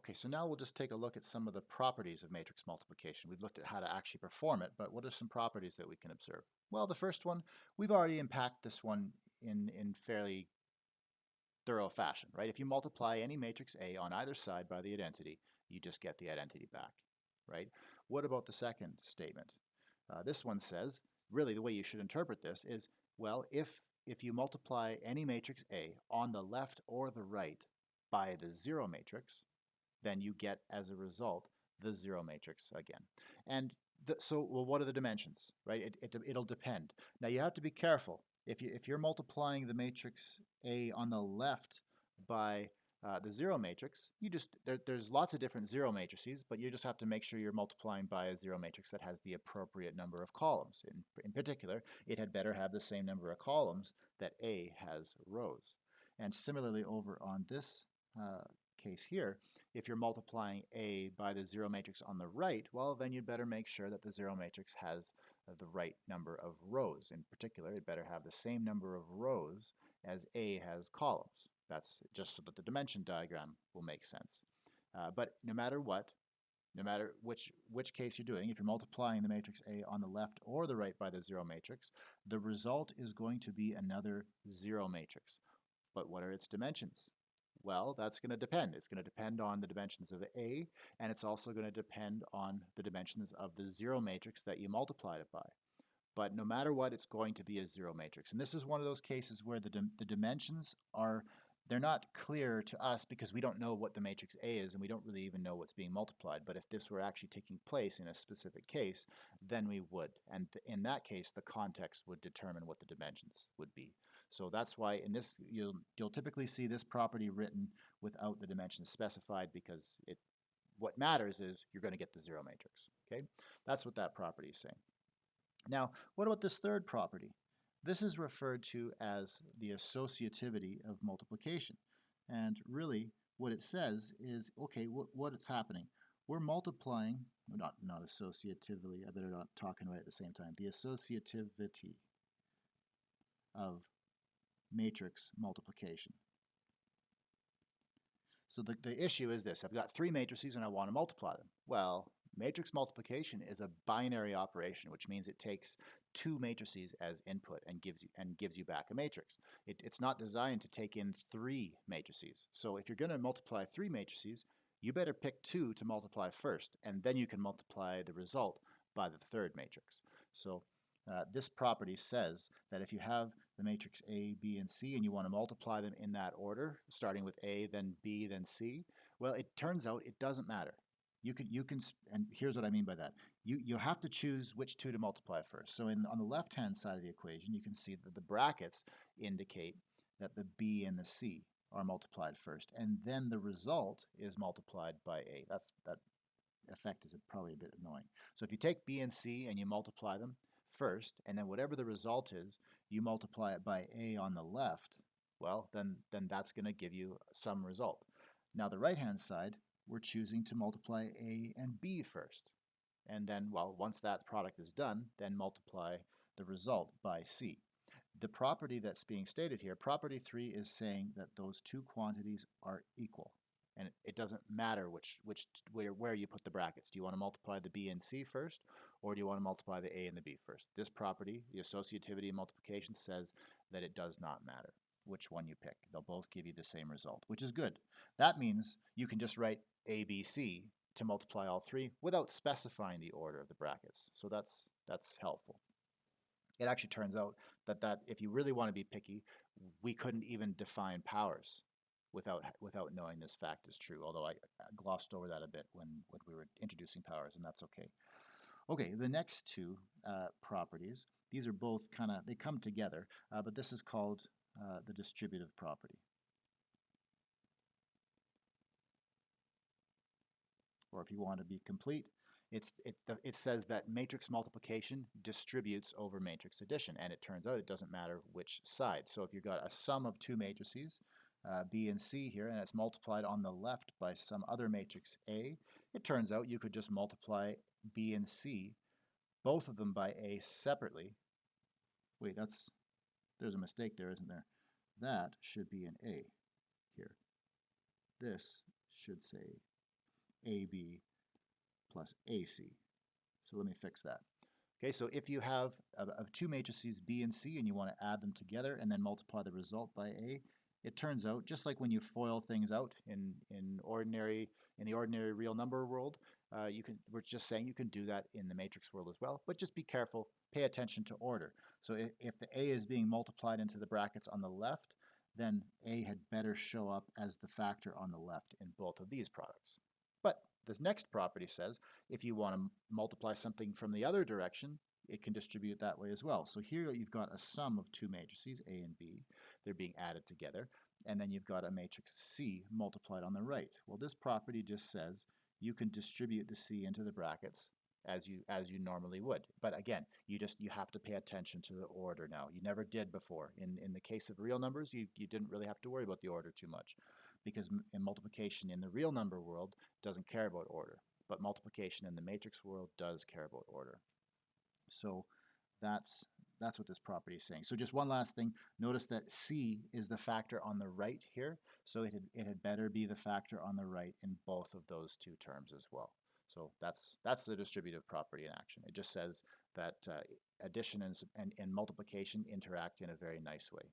Okay, so now we'll just take a look at some of the properties of matrix multiplication. We've looked at how to actually perform it, but what are some properties that we can observe? Well, the first one, we've already unpacked this one in fairly thorough fashion, right? If you multiply any matrix A on either side by the identity, you just get the identity back, right? What about the second statement? This one says, really the way you should interpret this is, well, if you multiply any matrix A on the left or the right by the zero matrix, then you get, as a result, the zero matrix again. And so, well, what are the dimensions, right? It'll depend. Now, you have to be careful. If you're multiplying the matrix A on the left by the zero matrix, there's lots of different zero matrices, but you just have to make sure you're multiplying by a zero matrix that has the appropriate number of columns. In particular, it had better have the same number of columns that A has rows. And similarly, over on this case here, if you're multiplying A by the zero matrix on the right, well, then you'd better make sure that the zero matrix has the right number of rows. In particular, it better have the same number of rows as A has columns. That's just so that the dimension diagram will make sense. But no matter what, no matter which case you're doing, if you're multiplying the matrix A on the left or the right by the zero matrix, the result is going to be another zero matrix. But what are its dimensions? Well, that's going to depend. It's going to depend on the dimensions of A, and it's also going to depend on the dimensions of the zero matrix that you multiplied it by. But no matter what, it's going to be a zero matrix. And this is one of those cases where the dimensions they're not clear to us because we don't know what the matrix A is and we don't really even know what's being multiplied. But if this were actually taking place in a specific case, then we would. And in that case, the context would determine what the dimensions would be. So that's why in this, you'll typically see this property written without the dimensions specified because what matters is you're going to get the zero matrix. Okay, that's what that property is saying. Now, what about this third property? This is referred to as the associativity of multiplication. And really, what it says is, okay, what is happening? We're multiplying, not associatively, I better not talk and write at the same time, the associativity of matrix multiplication. So the issue is this: I've got three matrices and I want to multiply them. Well, matrix multiplication is a binary operation, which means it takes two matrices as input and gives you back a matrix. It's not designed to take in three matrices. So if you're going to multiply three matrices, you better pick two to multiply first, and then you can multiply the result by the third matrix. So this property says that if you have the matrix A, B, and C, and you want to multiply them in that order, starting with A, then B, then C, well, it turns out it doesn't matter. You can, and here's what I mean by that. You have to choose which two to multiply first. So on the left-hand side of the equation, you can see that the brackets indicate that the B and the C are multiplied first, and then the result is multiplied by A. That effect is probably a bit annoying. So if you take B and C and you multiply them first, and then whatever the result is, you multiply it by A on the left, well, then that's going to give you some result. Now the right-hand side, we're choosing to multiply A and B first. And then, well, once that product is done, then multiply the result by C. The property that's being stated here, property 3, is saying that those two quantities are equal. And it doesn't matter where you put the brackets. Do you want to multiply the B and C first, or do you want to multiply the A and the B first? This property, the associativity of multiplication, says that it does not matter which one you pick. They'll both give you the same result, which is good. That means you can just write A, B, C to multiply all three without specifying the order of the brackets. So that's helpful. It actually turns out that if you really want to be picky, we couldn't even define powers without knowing this fact is true, although I glossed over that a bit when we were introducing powers, and that's okay. Okay, the next two properties, these are both they come together, but this is called the distributive property. Or if you want to be complete, it says that matrix multiplication distributes over matrix addition, and it turns out it doesn't matter which side. So if you've got a sum of two matrices, B and C here, and it's multiplied on the left by some other matrix A, it turns out you could just multiply B and C, both of them by A separately. Wait, there's a mistake there, isn't there? That should be an A here. This should say AB plus AC. So let me fix that. Okay, so if you have two matrices B and C and you want to add them together and then multiply the result by A, it turns out, just like when you FOIL things out in the ordinary real number world, we're just saying you can do that in the matrix world as well, but just be careful, pay attention to order. So if the A is being multiplied into the brackets on the left, then A had better show up as the factor on the left in both of these products. But this next property says if you want to multiply something from the other direction, it can distribute that way as well. So here you've got a sum of two matrices, A and B. They're being added together. And then you've got a matrix C multiplied on the right. Well, this property just says you can distribute the C into the brackets as you normally would. But again, you have to pay attention to the order now. You never did before. In the case of real numbers, you didn't really have to worry about the order too much, because in multiplication in the real number world doesn't care about order, but multiplication in the matrix world does care about order. So that's what this property is saying. So just one last thing, notice that C is the factor on the right here, so it had better be the factor on the right in both of those two terms as well. So that's the distributive property in action. It just says that addition and multiplication interact in a very nice way.